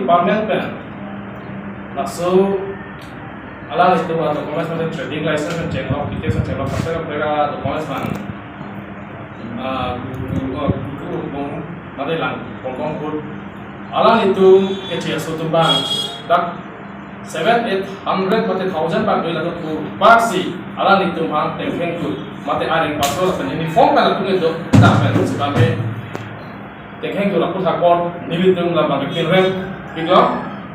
department pen langsung alang itu dokumen macam trading license macam lo kita macam lo pasal mereka dokumen macam mana lang pokok pun alang itu kecil suatu bank tak 700-800 mate 1000 pak doi lalu tu pasti alang itu mah tengkeng tu mate aring pasal macam uniform kan tu itu tak kan sebab tengkeng tu laku takor nilitum lah bagi pinrem gitu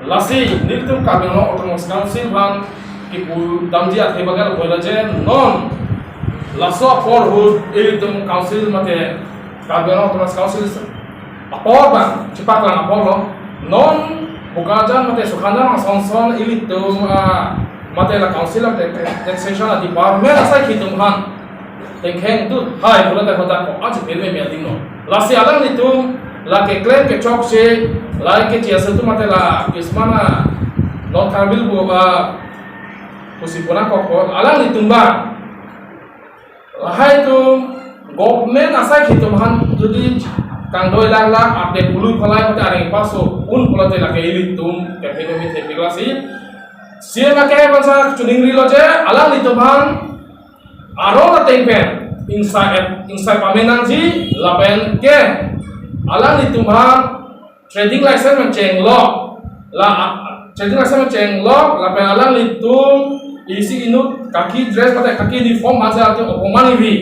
lasi nilitum kabel lo otomatis council ban kipu damji athe bagal boila je non laso for who nilitum council mate kabel lo otomatis council apor bang cepat lah apor lo non bukajan mate sukhanan sonson nilitum mate la council of taxation la department asai kitum han tengkeng tu hai bola tak hotak ko aj pelme meeting no lasi alang nitum la ke claim ke chok se la ke chiasa tu mate la kismana non kabil bo ba posipona ko alang nitum ba hai tu government asai kitum han jodi kang doi lang update bulu phalai mate aring paso un polate la ke ilitum ke phenomi the pilasi sia ma ke bansa chuning rilo je alang nitum han aro na tengpen inside pamenang ji lapen ke alang ditumhang trading license menceng lo la trading license menceng lo lapen alang litum isi inu kaki dress pada kaki uniform masa tu opomani vi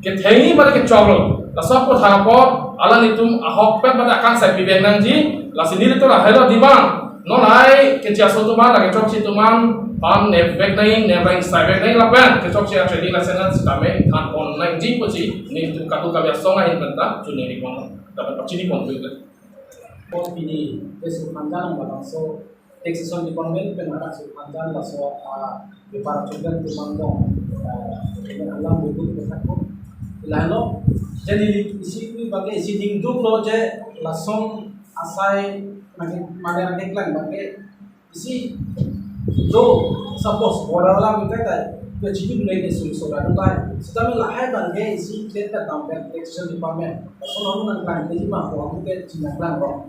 ke thengi pada ke choglo la sop ko thapo alang litum ahok pet pada kang sai bibeng nang ji la sini tu la hello dimang non ai ke chia so tu man la ke chok chi tu man pan ne back nai ne bang sai back nai lapan ke chok chi trading license kame kan online ji ko ji ni tu ka tu ka bia songa hin benta chu ne ri kon dapat pacini kon tu Pos ini besok panjang balang so taxation department penara so panjang la so para chugan tu mangdong dengan alam buku besar ko lalo jadi isi ni bagai isi dingdung lo je langsung asai mana neklan bagai isi do suppose border la kita ta ke jitu mulai ke solusi baru kan setelah lahai bagai isi kita tahu kan taxation department so lalu nang kan jadi mah ko ke cina klan ko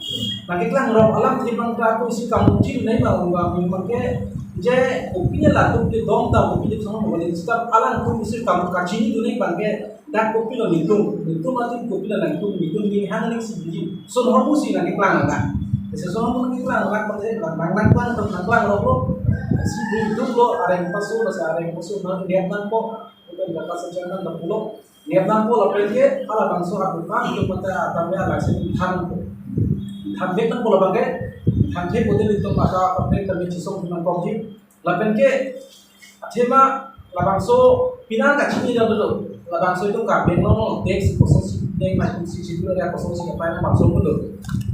bagai klan ro alam timbang ka ko isi kamu jitu nai ba memang ke je opinion la tu ke dom ta opinion sama boleh setiap alam ko isi kamu kacini tu nai bagai dak kopi lo nitung mati kopi lo nitung ni hang ni si biji so no musi na klan kan sesuatu pun kita nak pakai nang klan lo si nitung lo ada yang pasu ada yang pasu nang dia nang ko untuk kata sejalan dah pulau dia nang ko lo pergi ala bangsa aku kan untuk mata tamnya langsung than dia nang ko lo bagai than dia betul itu maka pakai kami cisong nang ko ji lapen ke tema la bangsa pinang ka chini dah dulu la bangsa itu ka benglo teks kosong deng macam si ada kosong si apa yang bangsa dulu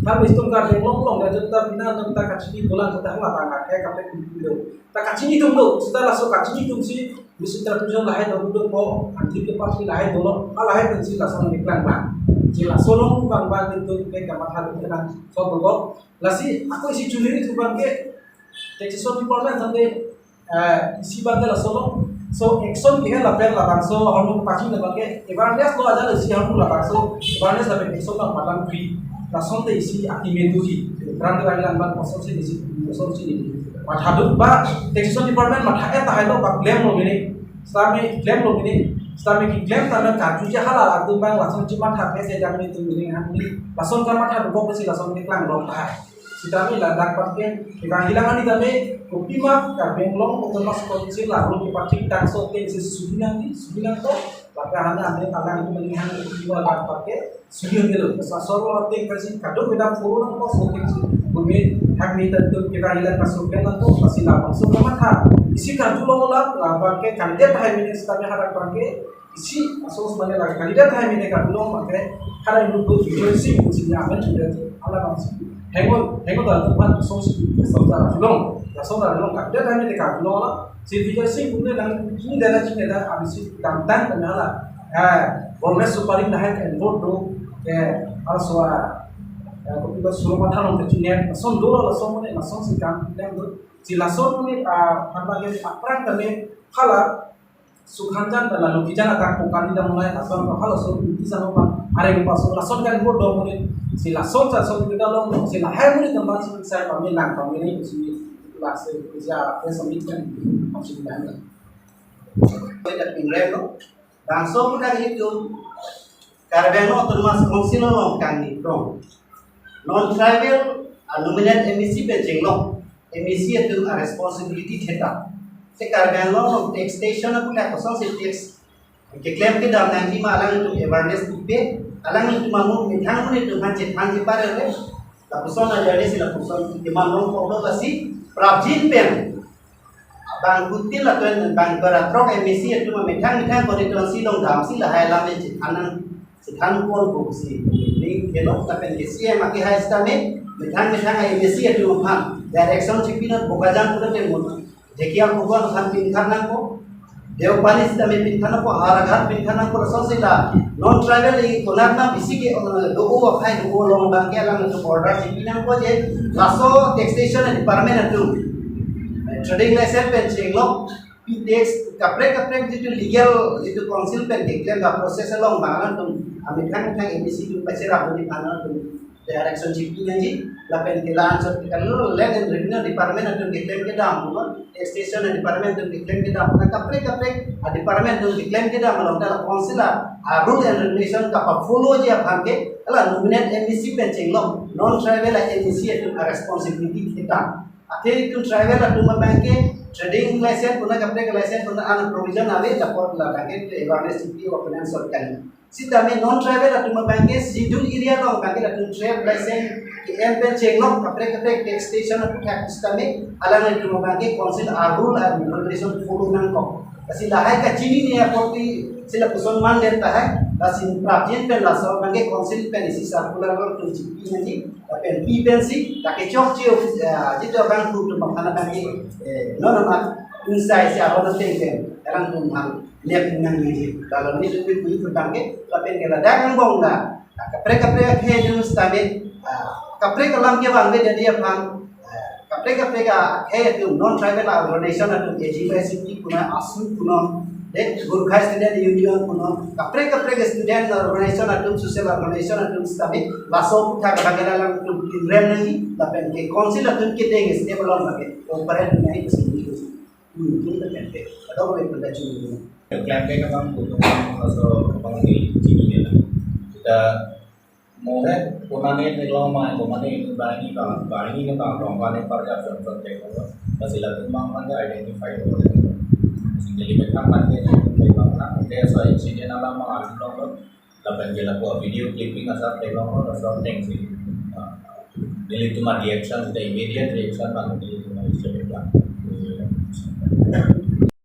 habis itu ka benglo dah tetap pinang tentang ka chini bola kita lah tangga kayak kape dulu tak ka chini dulu setelah so ka chini tu si bisa tertujuan lahir dulu ko anti ke pasti lahir dulu lahir kan si langsung diklan lah jelas solong bang itu ke kamar hal itu kan so dulu lasi aku isi curi itu bang ke taxation department sampai isi bang lah solong so action kita lapar lapang so orang pasti nak pakai ibaratnya lo ada isi orang lapang so ibaratnya sampai action lah malam free langsung tu isi aktivitas tu berang lagi lambat kosong sih isi kosong sih ini macam ba taxation department macam tak ada pak claim lo ini selama claim lo ini selama kita claim tanpa kartu je halal aku bang langsung cuma tak pesen jangan itu ini langsung kan macam buku pasti langsung iklan lo tak Sitami landak pakai kita hilangan itu kami kopi mah kami belum otomas kondisi lalu dipakai takso ke sudinan to maka hanya ada tangan itu melihat itu landak pakai sudinan itu sasoro nanti kasih kado beda puluh nang pos mungkin bumi kami tentu kita hilang masukkan nanti masih lapang semua mata isi kado lo lah pakai kandidat hari ini sitami harap pakai isi asal sebenarnya lagi kandidat hari ini kado lo pakai hari ini tuh juga sih musimnya akan sudah ala bangsa Hengol dalam tempat sosial saudara julung, saudara julung kan. Dia tanya dekat julung lah. Si Vijay Singh punya dan ini dana cina dah habis itu damtan kenalah. Boleh supaya dah kan vote ke aswa. Kalau kita suruh matang untuk cina, langsung dulu langsung mana langsung si kan dan si langsung ni apa lagi perang kami kalah Sukhanjan lalu kijana tak bukan tidak mulai asal kalau so bisa apa hari ini pas lason kan buat dong ini si lason saya kita long si lahir ini tempat saya kami lang kami ini si kelas kerja resmikan masih banyak. Kita pinggir lo, langsung kita itu karbeno termas konsilo lo kami pro non travel nominate emisi benching lo emisi itu responsibility kita. Sekarang lo tax station aku nak kosong si tax klaim ke dalam nanti malang itu awareness tipe alang itu mamu mitang pun itu hanci pada le la kosong ada ni sila kosong di malang pokok kasi prabjin pen bang kutil la tuan bang beratrok emisi itu mitang kau itu silong dam sila hai lam ni anan sitan pun buksi ni kelok tapi kesi maki hai stame mitang emisi itu ham direction cipinat bokajan pun temut देखिए भगवान खान पिनखाना को देवपाली सीता में पिनखाना को हाराघाट पिनखाना को रसोसीला नॉन ट्राइबल कोनारना बिसी के लोगों को खाए लोगों लोगों बांके अलग तो बॉर्डर चिपिना को जे लासो टैक्सेशन डिपार्टमेंट अटू ट्रेडिंग लाइसेंस पे चेंगलो पी टैक्स कपरे जितु लीगल जितु काउंसिल पे डिक्लेयर का प्रोसेस लोग बांगला तुम अमेरिकन का एबीसी टू पैसे राबो दिखाना तुम डायरेक्शन चिपिना जी lapen ke lansor kalau land and revenue department atau diklaim ke dalam pun station department atau diklaim ke dalam nah kapre department atau diklaim ke dalam kalau dalam council rule and regulation ka follow je bangke ala nominate MBC pencing lo non tribal agency itu responsibility kita ate itu tribal atau bangke trading license puna kapre license puna an provision ave support la bangke awareness city of finance kan sita me non tribal atau bangke schedule area lo bangke atau trade license empen cenglo kapre tax station aku tax kami alang itu membagi council rule and regulation follow nang ko kasi lahai ka chini ni aporti sila puson man leta hai kasi prabjin pen la so bangi council pen isi circular lo tu chipi ni pen p pen si take chok chi jitu bang tu tu makana bangi no inside si arona tengken erang tu mal lep nang ni dalam ni tu tu bangi pen ke la dagang bong la kapre ke jenis tabe kapre kalam ke bang jadi apa kapre ka hai itu non tribal organization atau AGPSP kuna asu kuna dek Gurkha student union kuna kapre ke student organization atau social organization atau stabi laso putha ka bagala tu rem nahi tapi ke council atau ke deng stable on lage operate nahi sini kita kan ada boleh berdacu klaim ke kan untuk masuk pengen ini kita मोहे पुनाने निकलामा है पुनाने बानी के काम रोंगाने पर जा फिर देखो बस इलाके में मांगे आइडेंटिफाई हो गए सिंगली में काम करते हैं देखना उनके ऐसा इंसिडेंट आला में आठ लोग लपन के लगो वीडियो क्लिपिंग ऐसा देखो और सब थिंग्स दिल्ली तुम्हारा रिएक्शन इमीडिएट रिएक्शन मांगते हैं तुम्हारी स्टेट का